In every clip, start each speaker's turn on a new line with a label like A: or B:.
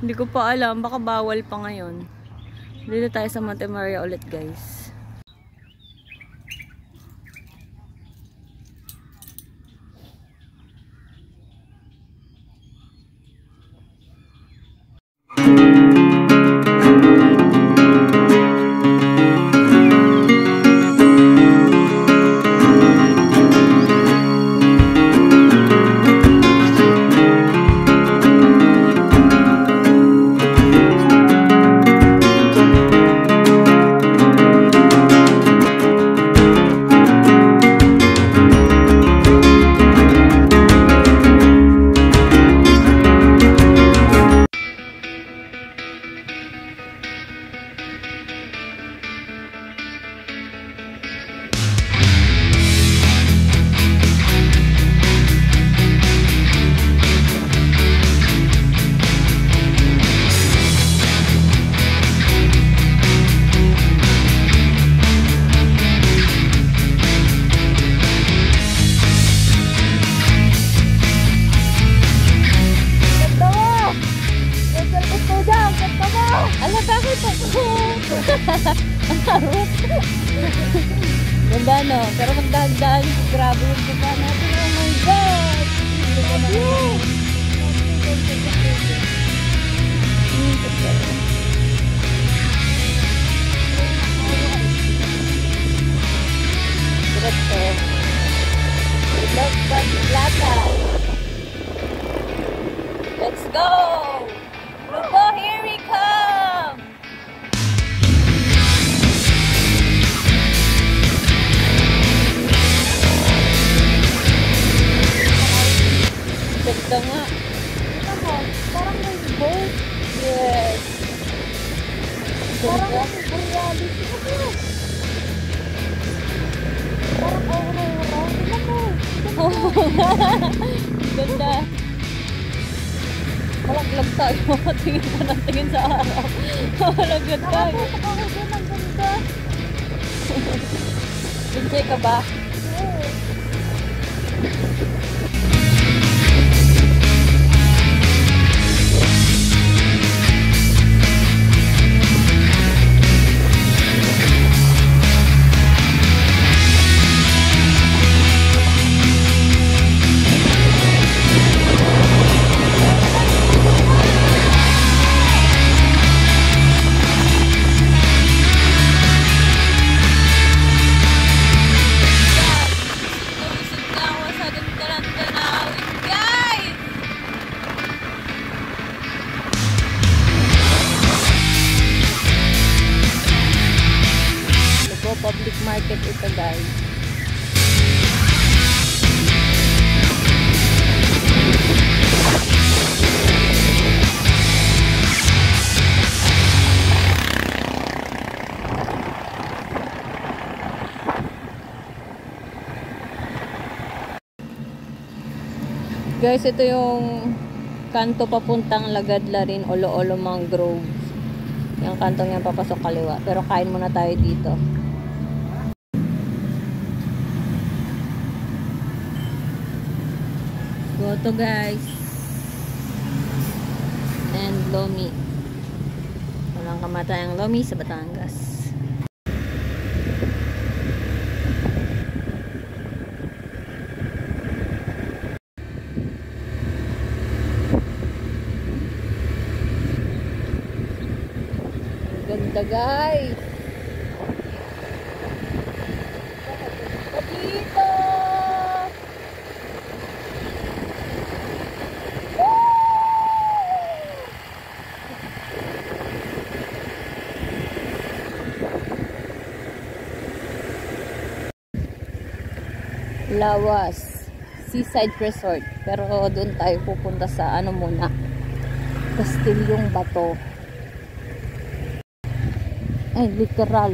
A: Hindi ko pa alam, baka bawal pa ngayon. Dito tayo sa Monte Maria ulit, guys. Ala, bakit ako? Ang harap. Ganda, no? Pero magdahan-dahan. Grabe yung buka natin. Oh my God! Let's go! Lupo, here we come! Ganda nga. Ito mo, parang may boat. Yes. Parang may reality. Parang aurora. Ito mo. Ganda. Malaglag tayo. Tingin pa ng tingin sa araw. Malaglag tayo. Nakapasok ako dyan. Ang ganda. Enjoy ka ba? Oo. Public market ito, guys. Guys, ito yung kanto papuntang Lagadlarin, Olo-Olo Mangrove. Yung kantong yan papasok kaliwa. Pero kain muna tayo dito. Goto, guys. And lomi. Walang kamatayang lomi sa Batangas. ganda guys. Dito. Lawas Seaside Resort, pero doon tayo pupunta sa ano muna, Castilyong Bato. Ay, literal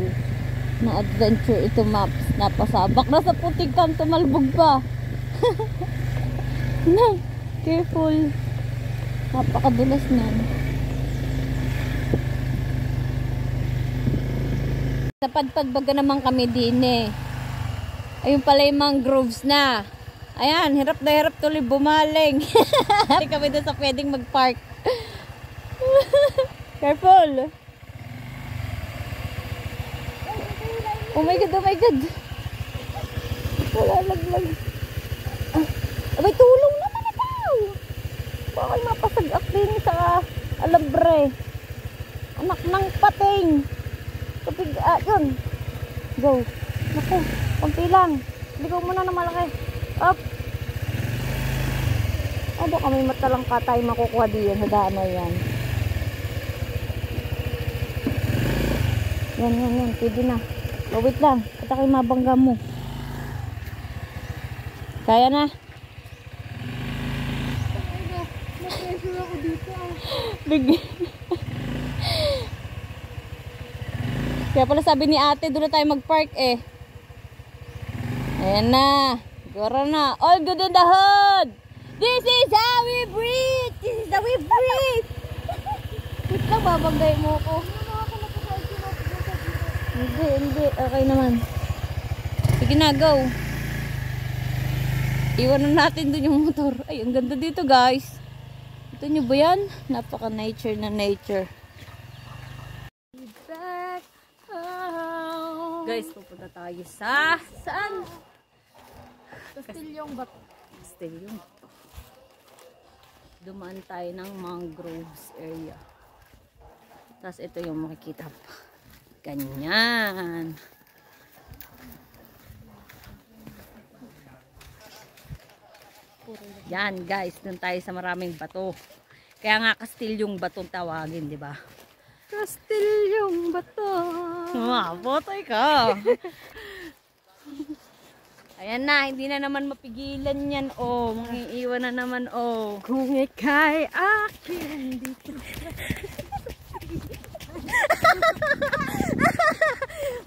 A: na adventure ito, maps. Napasabak na sa puting kanto, malbog pa. No, careful. Napakadulas na. Sa padpad baga naman kami din eh. Ayun pala yung mangroves na. Ayan, hirap na hirap tuloy bumaling. Hindi kami doon sa pwedeng mag-park. Careful. Oh my God, oh my God. Wala laglag. Abay, tulong naman ikaw. Bakit mapasagak din sa alambre. Anak ng pating. Kapig, yun. Go. Naku, konti lang. Ligaw mo na malaki. Up. Baka may matalang katay makukuha diyan sa daan na yan. Yan. Pwede na. Oh, wait lang. Kata kayo mabangga mo. Kaya na. Na-pressure ako dito. Big. Kaya pala sabi ni ate, doon na tayo mag-park eh. Ayan na. Gora na. All good in the hood. This is how we breathe. This is how we breathe. Wait lang, babanggay mo ko. Hindi. Okay naman. Sige na, go. Iwanan natin dun yung motor. Ay, ang ganda dito, guys. Ito nyo ba yan? Napaka-nature na nature. Back home. Guys, pupunta tayo sa... Saan? Castilyong Bato. Castilyong Bato. Dumaan tayo ng mangroves area. Tapos ito yung makikita pa. Ganyan. Yan guys, dun tayo sa maraming bato. Kaya nga Castilyong Batong tawagin, di ba? Castilyong Bato. Botoy ka. Ayan na, hindi na naman mapigilan yan, oh. Mangiiwan na naman, oh. Kung ika'y akin dito.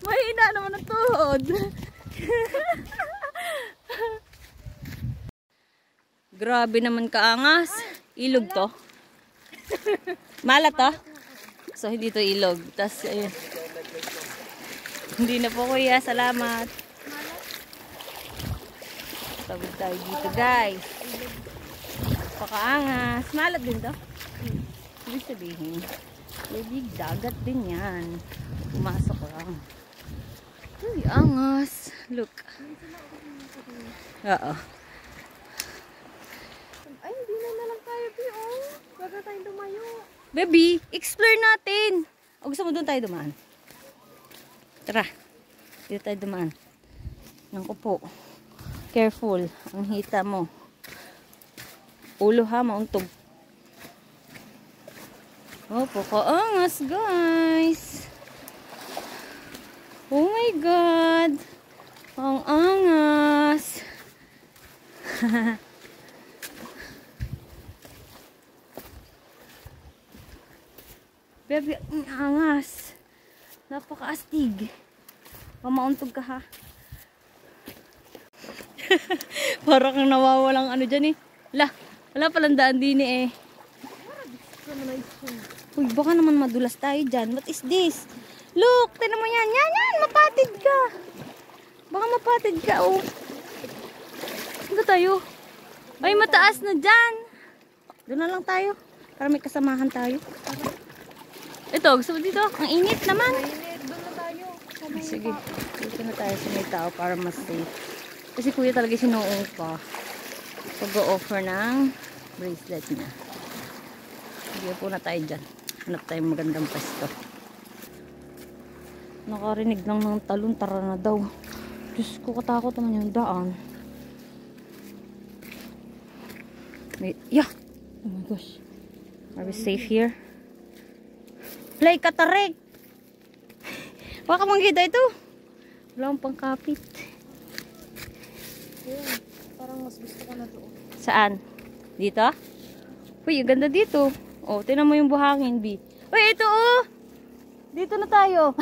A: Mahina naman ang tuhod. Grabe naman kaangas. Ilog to. Malat to. So, hindi to ilog. Tapos, ayun. Hindi na po kuya. Salamat. Tawid tayo dito guys. Pakaangas. Malat din to. Ibig sabihin, may dagat din yan. Pumasok lang. Uy, angas. Look. Oo. Ay, hindi na lang tayo, oh. Baga tayo dumayo. Baby, explore natin. O gusto mo doon tayo dumaan? Tara. Dito tayo dumaan. Nang upo. Careful, ang hita mo. Ulo ha, mauntog. Oh, pakaangas guys. Oh my God. Ang angas. Baby, ang angas. Napakaastig. Mamauntog ka ha. Parang kang nawawalang ano dyan eh. Wala palang daan din eh. Uy, baka naman madulas tayo dyan. What is this? Look, tinan mo yan. Yan, mapatid ka. Baka mapatid ka, oh. Ano tayo? Ay, mataas na dyan. Doon na lang tayo. Para may kasamahan tayo. Ito, gusto mo dito? Ang init naman. Doon na tayo. Sige, dito na tayo sa may tao para mas safe. Kasi kuya talaga sinuong pa pag-o-offer ng bracelet niya. Sige po na tayo dyan. Hanap tayong magandang pwesto. Nakarinig lang ng talon, tara na daw. Diyos ko, katakot naman yung daan. Wait, yeah! Oh my gosh. Are we safe here? Play katarik! Baka manggida ito. Wala akong pangkapit.
B: Yeah, parang mas gusto ko na doon.
A: Saan? Dito? Uy, ang ganda dito. Oh, tinan mo yung buhangin, B. Uy, ito oh! Dito na tayo.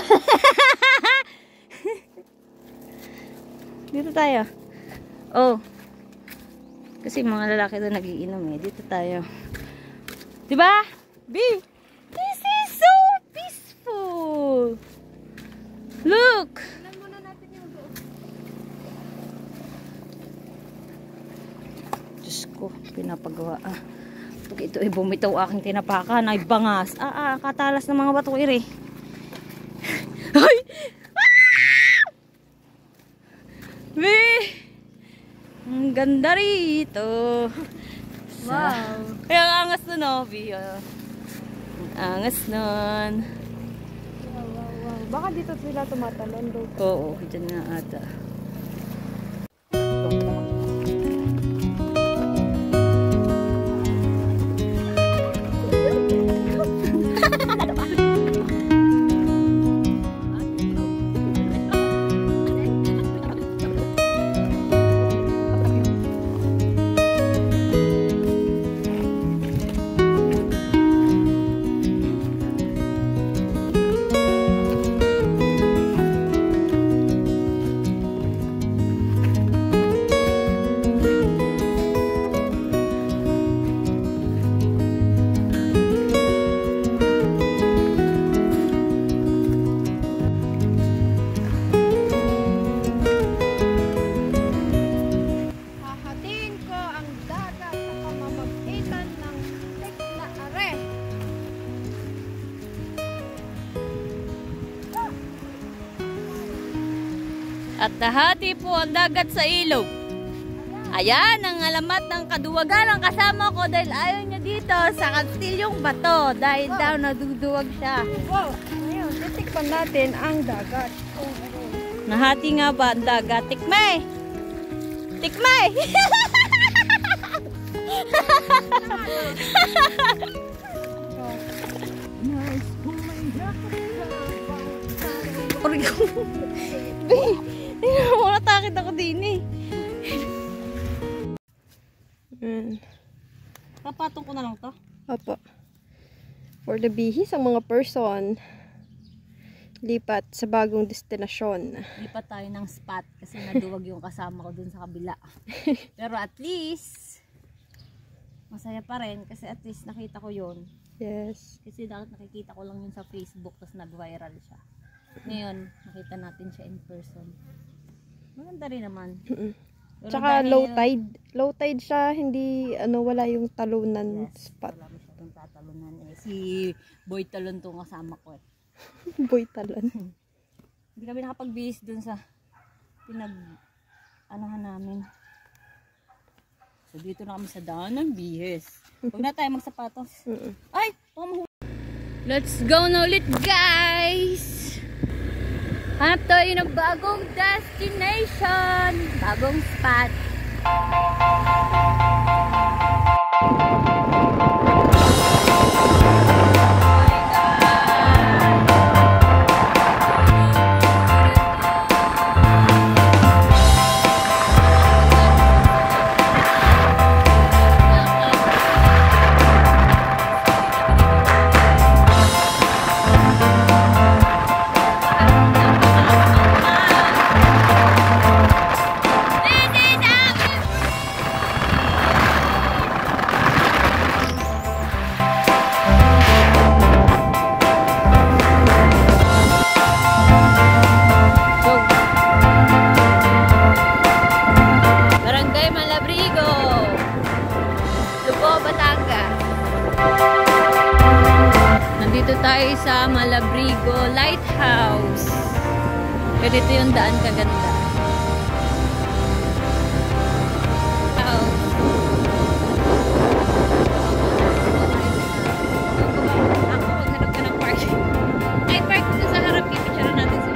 A: Dito tayo. Oh. Kasi mga lalaki doon nagiinom eh. Dito tayo. Diba? B! This is so peaceful! Look!
B: Tignan muna natin yung doon.
A: Diyos ko, pinapagawa. Pag ito ay bumitaw aking tinapakan, ay bangas. Katalas ng mga bato iri. Ay! Weh! Ang ganda rito.
B: Wow!
A: Kaya ang angas nun, oh, B. Ang angas nun.
B: Wow. Baka dito sila tumatalon doon.
A: Oo, dyan nga ata.
B: Hahatiin ko ang dagat sa pamamagitan ng tik na are.
A: At nahati po ang dagat sa ilog. Ayan ang alamat ng kaduwagan ang kasama ko dahil ayaw niya dito sa Kastilyong Bato dahil daw naduduwag siya.
B: Wow! Ngayon, titikman natin ang dagat.
A: Nahati nga ba ang dagat? Tikmay! Tikmay! Takit ako din eh. Papatong ko na lang to.
B: Opo. For the bihis, ang mga person lipat sa bagong destinasyon.
A: Lipat tayo ng spot kasi naduwag yung kasama ko dun sa kabila. Pero at least masaya pa rin kasi at least nakita ko yun.
B: Yes.
A: Kasi nakikita ko lang yun sa Facebook tapos nag-viral siya. Ngayon, nakita natin siya in person. Maganda rin naman. Pero
B: Tsaka
A: dahil-
B: low tide. Low tide siya, hindi wala yung talunan
A: Yes,
B: spot.
A: wala masyadong tatalunan eh. Si Boy Talon to kasama ko eh.
B: Boy talon.
A: Hindi kami nakapag-bihis dun sa anuhan namin. So dito na kami sa daan ng bihis. Huwag na tayo magsapatos. Ay! Let's go na ulit guys! Hanap tayo ng bagong destination! Bagong spot! Barangay Malabrigo, Lubo, Batangas. Nandito tayo sa Malabrigo Lighthouse. Ganito yung daan kaganda. Ako, maghanap ka ng parking. Ay, park dito sa harap. Pipicture natin si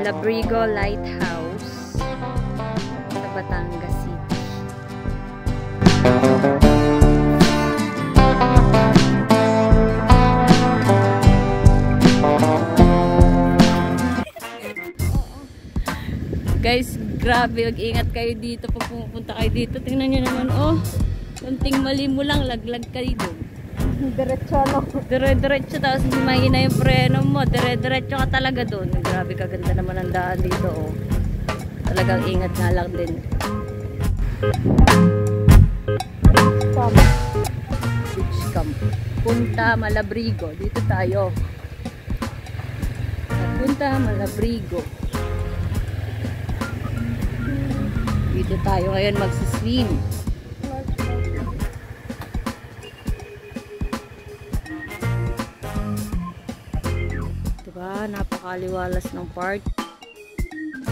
A: Malabrigo Lighthouse sa Batangas City. Guys, grabe, mag-ingat kayo dito pag pupunta kayo dito. Tingnan nyo naman, oh. Kunting mali mo lang, laglag kayo doon.
B: Diretso, no?
A: Dire-diretso, tapos hindi mahina yung preno mo. Dire-diretso ka talaga doon. Grabe, kaganda naman ang daan dito, oh. Talagang ingat nga lang din. Beach camp. Punta Malabrigo. Dito tayo. Punta Malabrigo. Dito tayo ngayon magsiswim. Diba? Napakaliwalas ng park.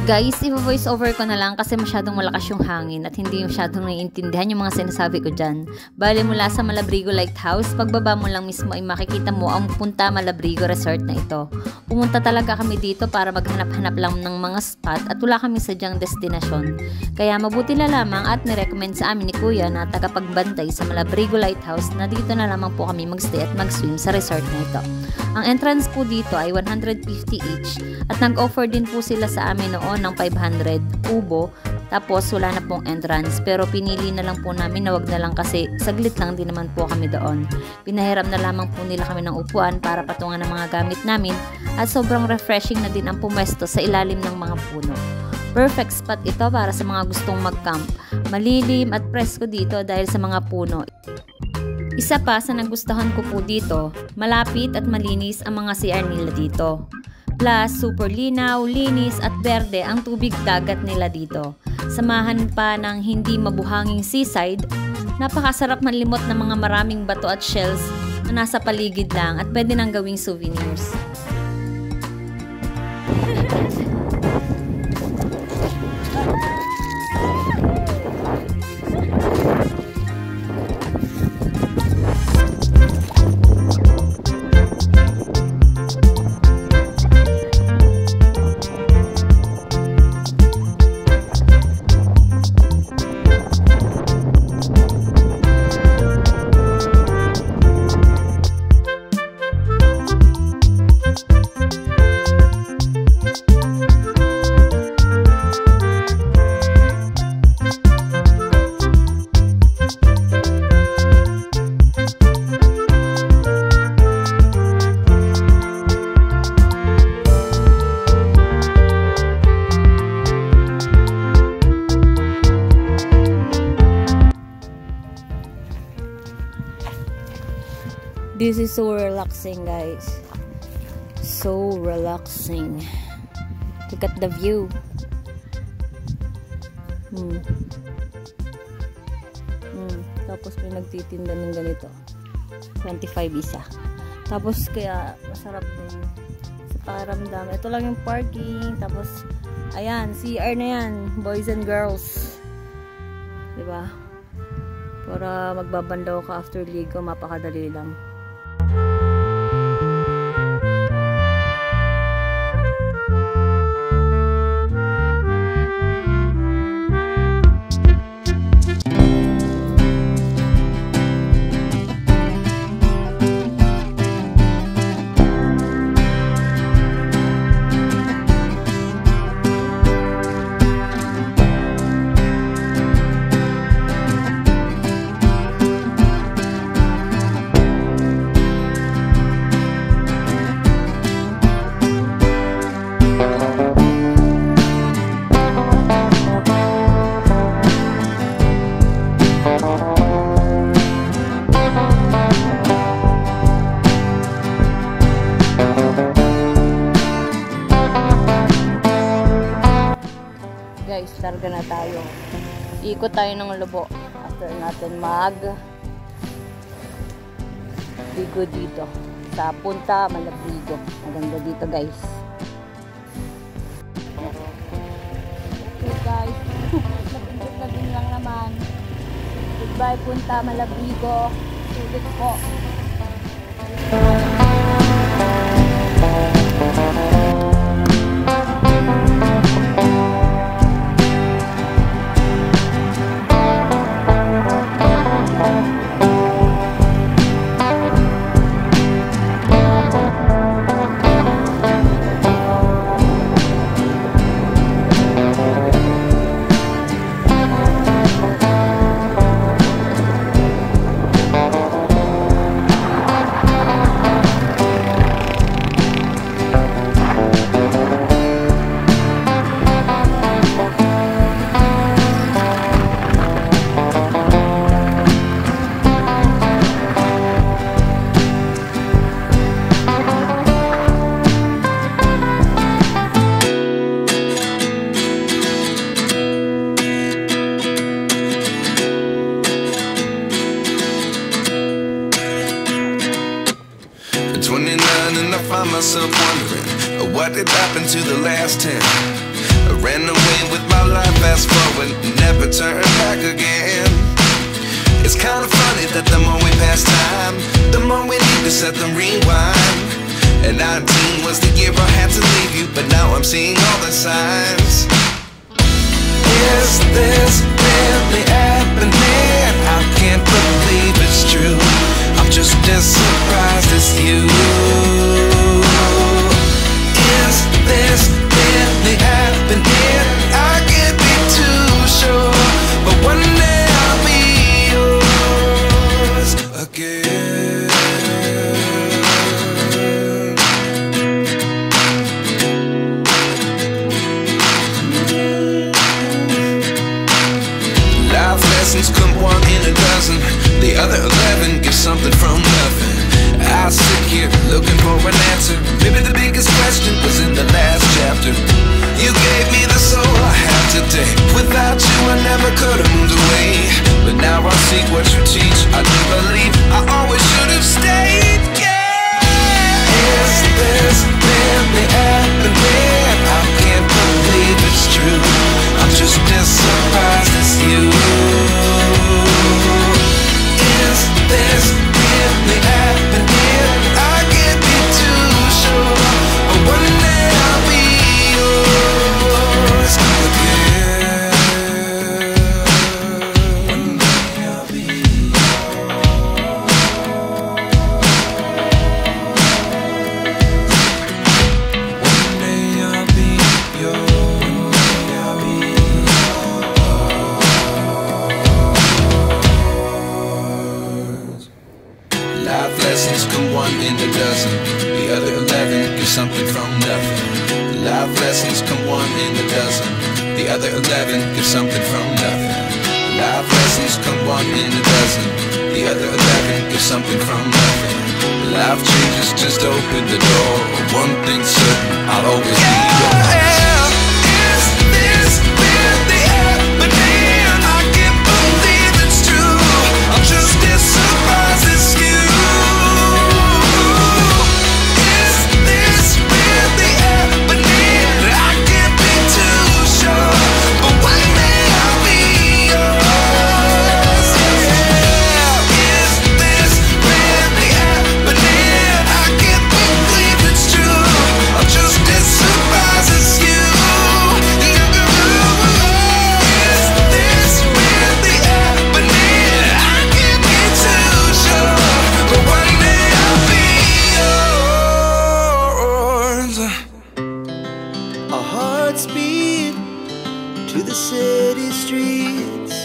A: Guys, i-voice over ko na lang kasi masyadong malakas yung hangin at hindi masyadong naiintindihan yung mga sinasabi ko dyan. Bale, mula sa Malabrigo Lighthouse, pagbaba mo lang mismo ay makikita mo ang Punta Malabrigo Resort na ito. Pumunta talaga kami dito para maghanap-hanap lang ng mga spot at wala kami sadyang destinasyon. Kaya mabuti na lamang at nirecommend sa amin ni Kuya na tagapagbantay sa Malabrigo Lighthouse na dito na lamang po kami magstay at mag-swim sa resort na ito. Ang entrance po dito ay 150 each at nag-offer din po sila sa amin noon ng 500 kubo, tapos wala na pong entrance, pero pinili na lang po namin na wag na lang kasi saglit lang din naman po kami doon. Pinahiram na lamang po nila kami ng upuan para patungan ng mga gamit namin at sobrang refreshing na din ang pumesto sa ilalim ng mga puno. Perfect spot ito para sa mga gustong mag-camp. Malilim at presko dito dahil sa mga puno. Isa pa sa nagustuhan ko po dito, malapit at malinis ang mga CR nila dito. Plus, super linaw, linis at berde ang tubig dagat nila dito. Samahan pa ng hindi mabuhanging seaside, napakasarap manlimot ng mga maraming bato at shells na nasa paligid lang at pwede nang gawing souvenirs. This is so relaxing, guys. So relaxing. Look at the view. Tapos may nagtitinda ng ganito. 25 isa. Tapos kaya masarap din sa pakiramdam. Ito lang yung parking. Tapos ayan, CR na yan. Boys and girls. Diba? Para magbabandaw ka after ligo, mapakadali lang. Guys, larga na tayo. Ikot tayo ng Lobo after natin ligo dito sa Punta Malabrigo. Maganda dito, guys. Okay, guys. Napindot na din lang naman. Goodbye, Punta Malabrigo. Sulit po.
C: what did happen to the last 10? I ran away with my life, fast forward, never turn back again. It's kind of funny that the more we pass time, the more we need to set them rewind. And 19 was the year I had to leave you, but now I'm seeing all the signs. Is this really happening? I can't believe it's true. I'm just as surprised as you. Is this really happening? I can't be too sure, but one day I'll be yours again. Life lessons come one in a dozen. The other 11 give something from nothing. I sit here looking for an answer. Maybe the biggest question was in the last chapter. You gave me the soul I have today. Without you I never could have moved away. But now I see what you teach. I do believe I always should have stayed. Yeah. Is this really happening? I can't believe it's true. I'm just as surprised as you. Is this really happening? I can't be too sure, but one day I'll be yours again. One day I'll be One day I'll be yours. One day I'll be yours. Life lessons come one in a dozen. The other 11 give something from nothing. Life lessons come one in a dozen. The other 11 give something from nothing. Life lessons come one in a dozen. The other 11 give something from nothing. Life changes just open the door. One thing's certain, I'll always be yours. Is this really happening? I can't believe it's true. I'm just as surprised as you. Is this really happening? I can't be too sure, but one day I'll be yours. Yeah. Is this really happening? I can't believe it's true. I'm just as surprised as you. Is this really happening? I can't be too sure, but one day I'll be yours.
D: Our hearts beat to the city streets.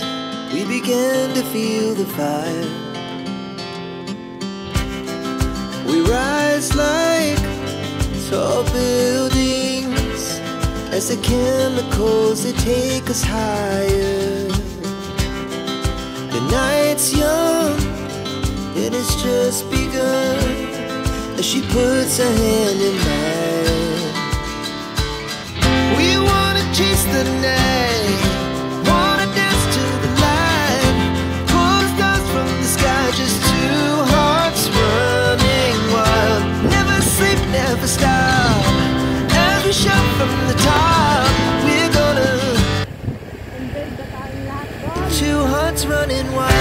D: We began to feel the fire. We rise like tall buildings as the chemicals they take us higher. The night's young and it's just begun as she puts her hand in mine. We wanna chase the night, wanna dance to the light, pull the stars from the sky, just two hearts running wild. Never sleep, never stop, as we shout from the top. We're gonna two hearts running wild.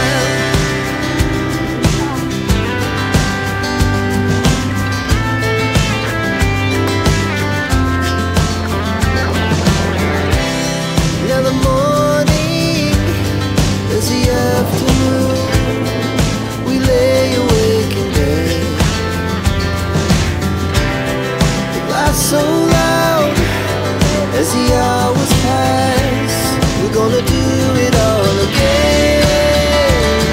D: Now the morning is the afternoon. We lay awake in bed. The laughs so loud as the hours pass. We're gonna do it all again.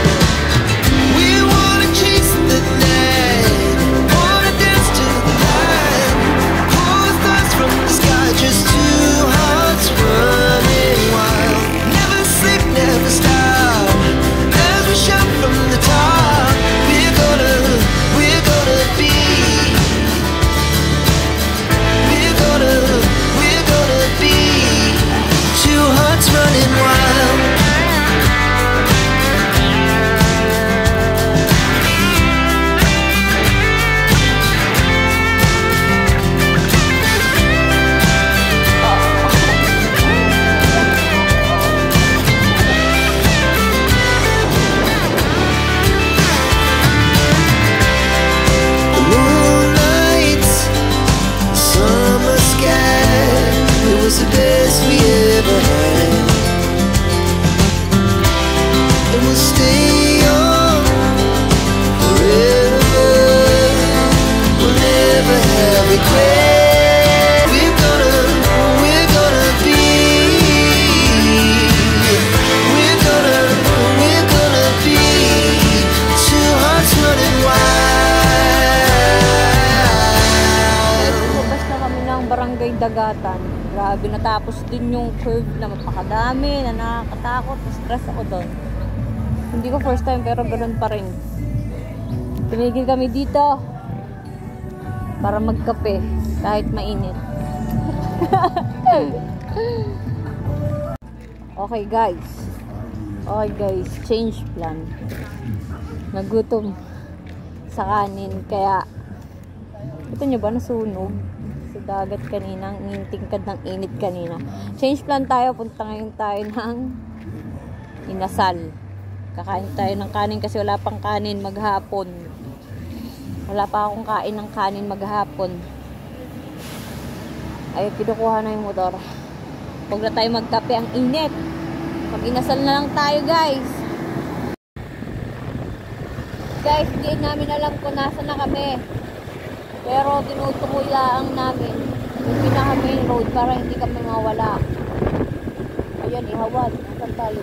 A: dagatan. Grabe, natapos din yung curve na mapakadami, na nakakatakot. Stress ako doon. Hindi ko first time pero ganoon pa rin. Tumigil kami dito para magkape kahit mainit. Okay guys, change plan. Nagutom sa kanin, kaya ito nyo ba nasunog sa dagat kanina, ang tingkad ng init kanina. Change plan tayo, punta ngayon tayo ng inasal. Kakain tayo ng kanin kasi wala pang kanin maghapon. Wala pa akong kain ng kanin maghapon. Ay, kinukuha na yung motor. Huwag na tayo magkape, ang init. Mag-inasal na lang tayo, guys. Guys, hindi namin alam kung nasa na kami. Pero tinutukoy lang namin yung pinaka-main road para hindi kami mawala. Ayan, Ihawad. Nasaan tayo?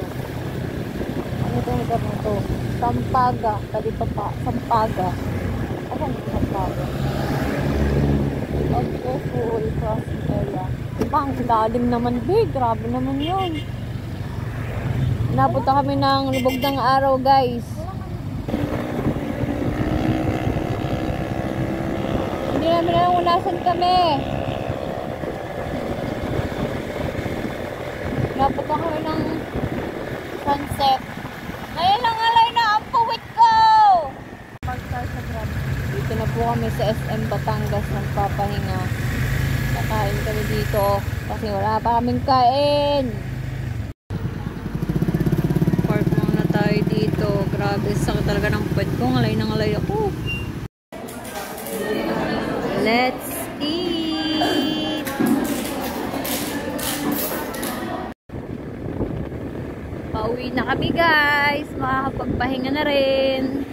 A: Ano itong lugar na ito? Sampaga. Talito pa. Sampaga. Ayan, Sampaga. Full crossing area. Diba, ang lalim naman, big. Grabe naman yun. Napunta kami ng lubog ng araw, guys. Hindi namin alam kung nasan kami. Napunta kami ng sunset. Ngayon lang alay na ang puwit ko! Dito na po kami sa SM Batangas ng papahinga. Kakain kami dito kasi wala pa kaming kain. Park muna tayo dito. Grabe, sakit talaga ng puwet ko. Ngalay na ngalay ako. Let's eat! Pauwi na kami, guys. Makakapagpahinga na rin.